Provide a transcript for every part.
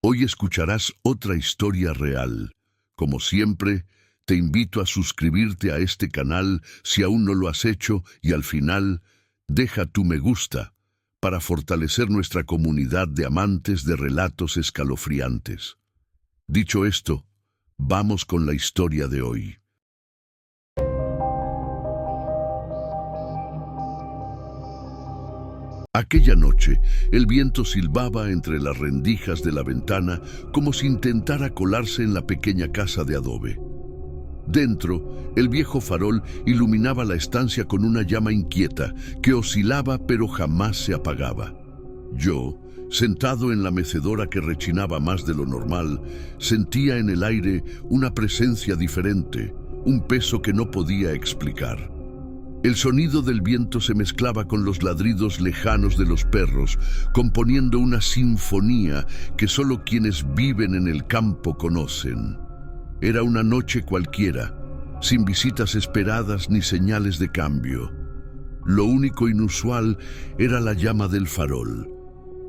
Hoy escucharás otra historia real. Como siempre, te invito a suscribirte a este canal si aún no lo has hecho y al final, deja tu me gusta para fortalecer nuestra comunidad de amantes de relatos escalofriantes. Dicho esto, vamos con la historia de hoy. Aquella noche, el viento silbaba entre las rendijas de la ventana como si intentara colarse en la pequeña casa de adobe. Dentro, el viejo farol iluminaba la estancia con una llama inquieta que oscilaba pero jamás se apagaba. Yo, sentado en la mecedora que rechinaba más de lo normal, sentía en el aire una presencia diferente, un peso que no podía explicar. El sonido del viento se mezclaba con los ladridos lejanos de los perros, componiendo una sinfonía que solo quienes viven en el campo conocen. Era una noche cualquiera, sin visitas esperadas ni señales de cambio. Lo único inusual era la llama del farol.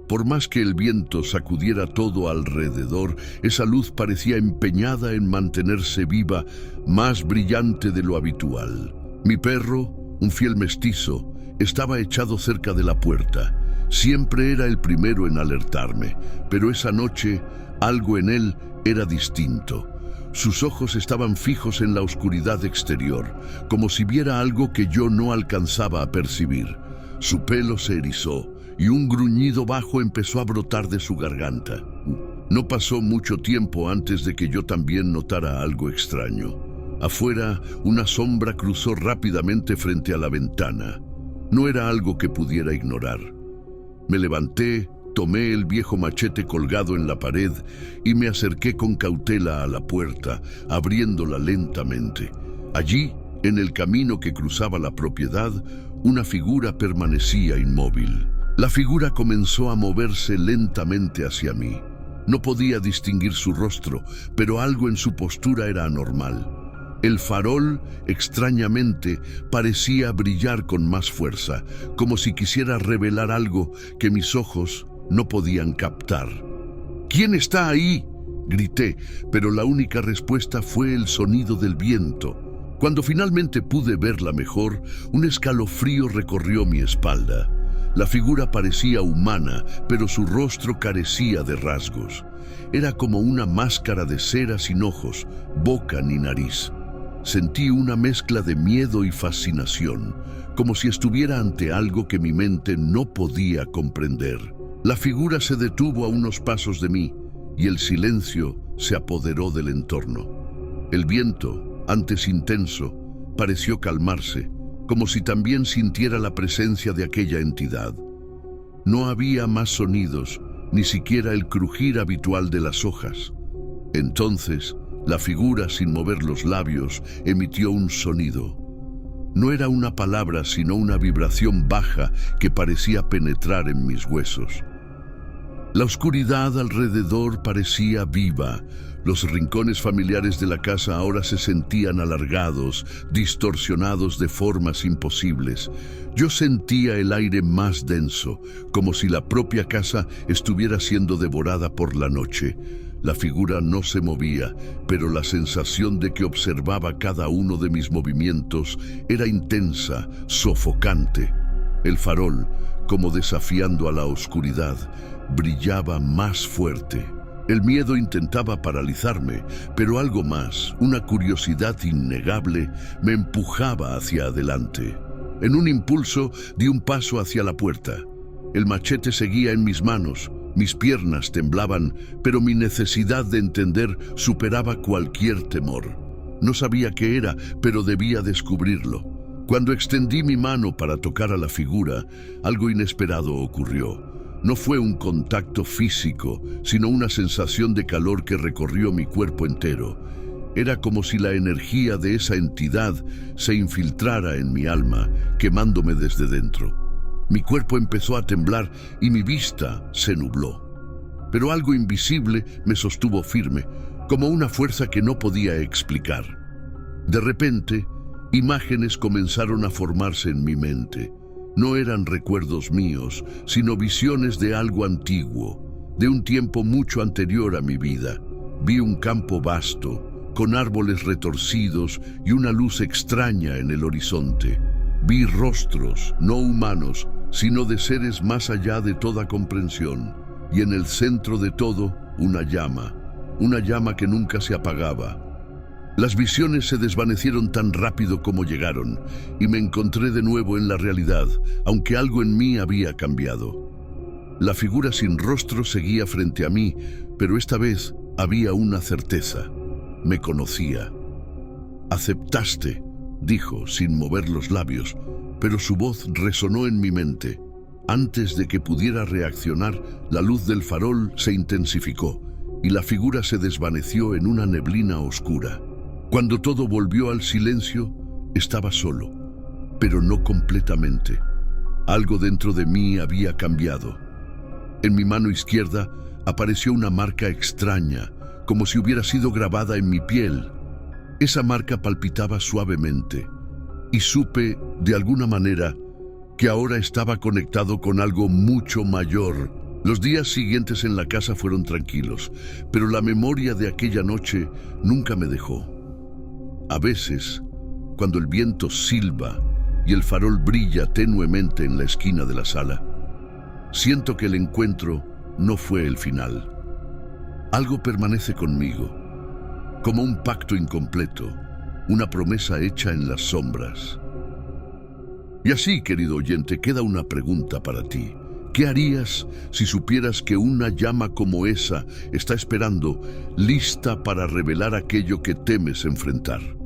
Por más que el viento sacudiera todo alrededor, esa luz parecía empeñada en mantenerse viva, más brillante de lo habitual. Mi perro, un fiel mestizo, estaba echado cerca de la puerta. Siempre era el primero en alertarme, pero esa noche algo en él era distinto. Sus ojos estaban fijos en la oscuridad exterior, como si viera algo que yo no alcanzaba a percibir. Su pelo se erizó y un gruñido bajo empezó a brotar de su garganta. No pasó mucho tiempo antes de que yo también notara algo extraño. Afuera, una sombra cruzó rápidamente frente a la ventana. No era algo que pudiera ignorar. Me levanté, tomé el viejo machete colgado en la pared y me acerqué con cautela a la puerta, abriéndola lentamente. Allí, en el camino que cruzaba la propiedad, una figura permanecía inmóvil. La figura comenzó a moverse lentamente hacia mí. No podía distinguir su rostro, pero algo en su postura era anormal. El farol, extrañamente, parecía brillar con más fuerza, como si quisiera revelar algo que mis ojos no podían captar. ¿Quién está ahí?, grité, pero la única respuesta fue el sonido del viento. Cuando finalmente pude verla mejor, un escalofrío recorrió mi espalda. La figura parecía humana, pero su rostro carecía de rasgos. Era como una máscara de cera sin ojos, boca ni nariz. Sentí una mezcla de miedo y fascinación, como si estuviera ante algo que mi mente no podía comprender. La figura se detuvo a unos pasos de mí y el silencio se apoderó del entorno. El viento, antes intenso, pareció calmarse, como si también sintiera la presencia de aquella entidad. No había más sonidos, ni siquiera el crujir habitual de las hojas. Entonces, la figura, sin mover los labios, emitió un sonido. No era una palabra, sino una vibración baja que parecía penetrar en mis huesos. La oscuridad alrededor parecía viva. Los rincones familiares de la casa ahora se sentían alargados, distorsionados de formas imposibles. Yo sentía el aire más denso, como si la propia casa estuviera siendo devorada por la noche. La figura no se movía, pero la sensación de que observaba cada uno de mis movimientos era intensa, sofocante. El farol, como desafiando a la oscuridad, brillaba más fuerte. El miedo intentaba paralizarme, pero algo más, una curiosidad innegable, me empujaba hacia adelante. En un impulso, di un paso hacia la puerta. El machete seguía en mis manos. Mis piernas temblaban, pero mi necesidad de entender superaba cualquier temor. No sabía qué era, pero debía descubrirlo. Cuando extendí mi mano para tocar a la figura, algo inesperado ocurrió. No fue un contacto físico, sino una sensación de calor que recorrió mi cuerpo entero. Era como si la energía de esa entidad se infiltrara en mi alma, quemándome desde dentro. Mi cuerpo empezó a temblar y mi vista se nubló. Pero algo invisible me sostuvo firme, como una fuerza que no podía explicar. De repente, imágenes comenzaron a formarse en mi mente. No eran recuerdos míos, sino visiones de algo antiguo. de un tiempo mucho anterior a mi vida. Vi un campo vasto, con árboles retorcidos y una luz extraña en el horizonte. Vi rostros, no humanos, sino de seres más allá de toda comprensión. Y en el centro de todo, una llama que nunca se apagaba. Las visiones se desvanecieron tan rápido como llegaron, y me encontré de nuevo en la realidad, aunque algo en mí había cambiado. La figura sin rostro seguía frente a mí, pero esta vez había una certeza. Me conocía. «Aceptaste», dijo, sin mover los labios, pero su voz resonó en mi mente. Antes de que pudiera reaccionar, la luz del farol se intensificó, y la figura se desvaneció en una neblina oscura. Cuando todo volvió al silencio, estaba solo, pero no completamente. Algo dentro de mí había cambiado. En mi mano izquierda apareció una marca extraña, como si hubiera sido grabada en mi piel. Esa marca palpitaba suavemente, y supe, de alguna manera, que ahora estaba conectado con algo mucho mayor. Los días siguientes en la casa fueron tranquilos, pero la memoria de aquella noche nunca me dejó. A veces, cuando el viento silba y el farol brilla tenuemente en la esquina de la sala, siento que el encuentro no fue el final. Algo permanece conmigo, como un pacto incompleto, una promesa hecha en las sombras. Y así, querido oyente, queda una pregunta para ti. ¿Qué harías si supieras que una llama como esa está esperando, lista para revelar aquello que temes enfrentar?